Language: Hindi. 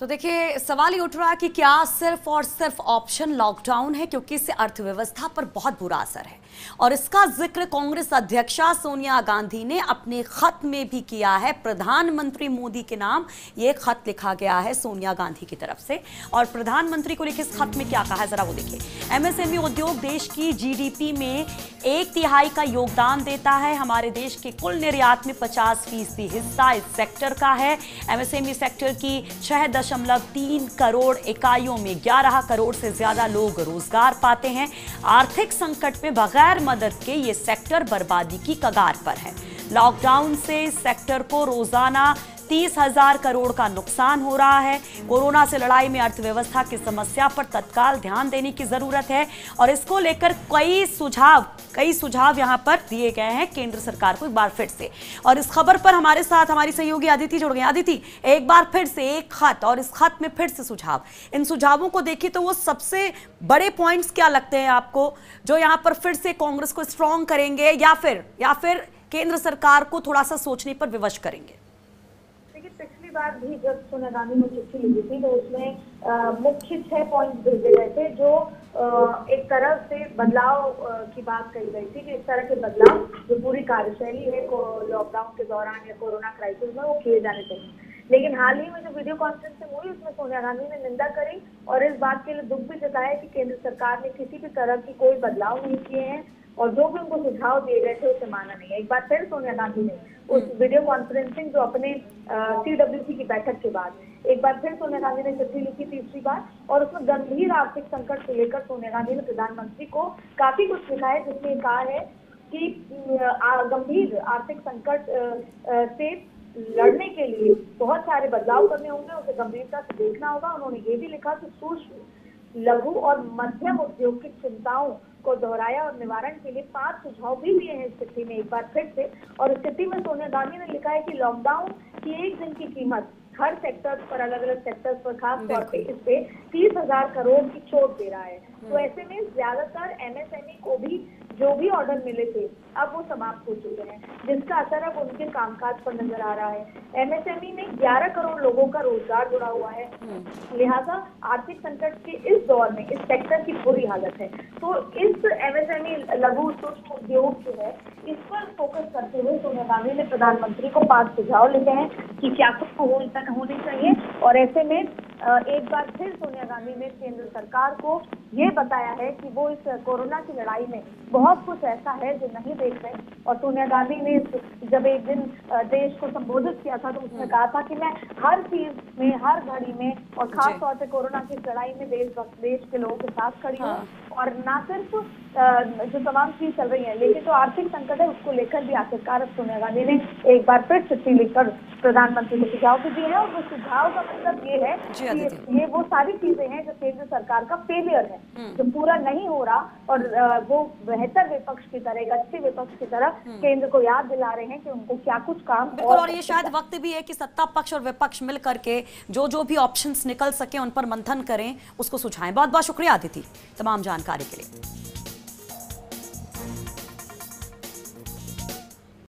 तो देखिए सवाल ये उठ रहा है कि क्या सिर्फ और सिर्फ ऑप्शन लॉकडाउन है, क्योंकि इससे अर्थव्यवस्था पर बहुत बुरा असर है। और इसका जिक्र कांग्रेस अध्यक्षा सोनिया गांधी ने अपने खत में भी किया है। प्रधानमंत्री मोदी के नाम ये खत लिखा गया है सोनिया गांधी की तरफ से। और प्रधानमंत्री को लिखे इस खत में क्या कहा है जरा वो देखिए। एमएसएमई उद्योग देश की जीडीपी में 1/3 का योगदान देता है। हमारे देश के कुल निर्यात में 50% हिस्सा इस सेक्टर का है। एमएसएमई सेक्टर की 6.3 करोड़ इकाइयों में 11 करोड़ से ज्यादा लोग रोजगार पाते हैं। आर्थिक संकट में बगैर मदद के ये सेक्टर बर्बादी की कगार पर है। लॉकडाउन से इस सेक्टर को रोजाना 30,000 करोड़ का नुकसान हो रहा है। कोरोना से लड़ाई में अर्थव्यवस्था की समस्या पर तत्काल ध्यान देने की जरूरत है और इसको लेकर कई सुझाव यहां पर दिए गए हैं केंद्र सरकार को एक बार फिर से। और इस खबर पर हमारे साथ हमारी सहयोगी अदिति जुड़ गई। अदिति, एक बार फिर से एक खत और इस खत में फिर से सुझाव। इन सुझावों को देखिए तो वो सबसे बड़े पॉइंट्स क्या लगते हैं आपको जो यहां पर फिर से कांग्रेस को स्ट्रॉन्ग करेंगे या फिर केंद्र सरकार को थोड़ा सा सोचने पर विवश करेंगे? पिछली बार भी जब सोनिया गांधी ने चिट्ठी लिखी थी तो उसमें मुख्य 6 पॉइंट भेजे गए थे जो एक तरफ से बदलाव की बात कही गई थी कि इस तरह के बदलाव जो पूरी कार्यशैली है लॉकडाउन के दौरान या कोरोना क्राइसिस में वो किए जाने चाहिए। लेकिन हाल ही में जो वीडियो कॉन्फ्रेंसिंग हुई उसमें सोनिया गांधी ने निंदा करी और इस बात के लिए दुख भी जताया कि केंद्र सरकार ने किसी भी तरह की कोई बदलाव नहीं किए हैं और जो भी उनको सुझाव दिए गए थे उसे माना नहीं है। एक बार फिर सोनिया गांधी ने उस वीडियो कॉन्फ्रेंसिंग जो अपने CWC की बैठक के बाद एक बार फिर सोनिया गांधी ने चिट्ठी लिखी तीसरी बार और उसमें गंभीर आर्थिक संकट को लेकर सोनिया गांधी ने प्रधानमंत्री को काफी कुछ लिखा है, जिसमें कहा है कि गंभीर आर्थिक संकट से लड़ने के लिए बहुत सारे बदलाव करने होंगे, उसे गंभीरता से देखना होगा। उन्होंने ये भी लिखा कि सूक्ष्म, लघु और मध्यम उद्योग की चिंताओं को दोहराया और निवारण के लिए 5 सुझाव भी दिए हैं इस चिट्ठी में एक बार फिर से। और इस चिट्ठी में सोनिया गांधी ने लिखा है कि लॉकडाउन की एक दिन की कीमत हर सेक्टर पर, अलग अलग सेक्टर्स पर खास तौर पे इस पे 30,000 करोड़ की चोट दे रहा है। तो ऐसे में ज्यादातर MSME को भी जो भी ऑर्डर मिले थे अब वो समाप्त हो चुके हैं, जिसका असर अब उनके कामकाज पर नजर आ रहा है। MSME में 11 करोड़ लोगों का रोजगार जुड़ा हुआ है, लिहाजा आर्थिक संकट के इस दौर में इस सेक्टर की बुरी हालत है। तो इस MSME लघु सूक्ष्म उद्योग जो है इस पर फोकस करते हुए सोनिया गांधी ने प्रधानमंत्री को 5 सुझाव लिखे हैं कि क्या कुछ होनी चाहिए। और ऐसे में एक बार फिर सोनिया गांधी ने केंद्र सरकार को ये बताया है कि वो इस कोरोना की लड़ाई में बहुत कुछ ऐसा है जो नहीं देख रहे। और सोनिया गांधी ने जब एक दिन देश को संबोधित किया था तो उसने कहा था कि मैं हर चीज में, हर घड़ी में और खास तौर पे कोरोना की लड़ाई में देश के लोगों के साथ खड़ी हूँ। और न सिर्फ जो तमाम चीज चल रही है लेकिन जो आर्थिक संकट है उसको लेकर भी आखिरकार सोनिया गांधी ने एक बार फिर चिट्ठी लिखकर प्रधानमंत्री को सुझाव भी दिए हैं। और वो सुझाव का मतलब ये है कि ये वो सारी चीजें हैं जो केंद्र सरकार का फेलियर है, जो पूरा नहीं हो रहा और वो बेहतर विपक्ष की तरह, एक अच्छे विपक्ष की तरह केंद्र को याद दिला रहे हैं कि उनको क्या कुछ काम। और ये शायद वक्त भी है कि सत्ता पक्ष और विपक्ष मिल करके जो भी ऑप्शंस निकल सके उन पर मंथन करें, उसको सुझाएं। बहुत बहुत शुक्रिया अदिति तमाम जानकारी के लिए।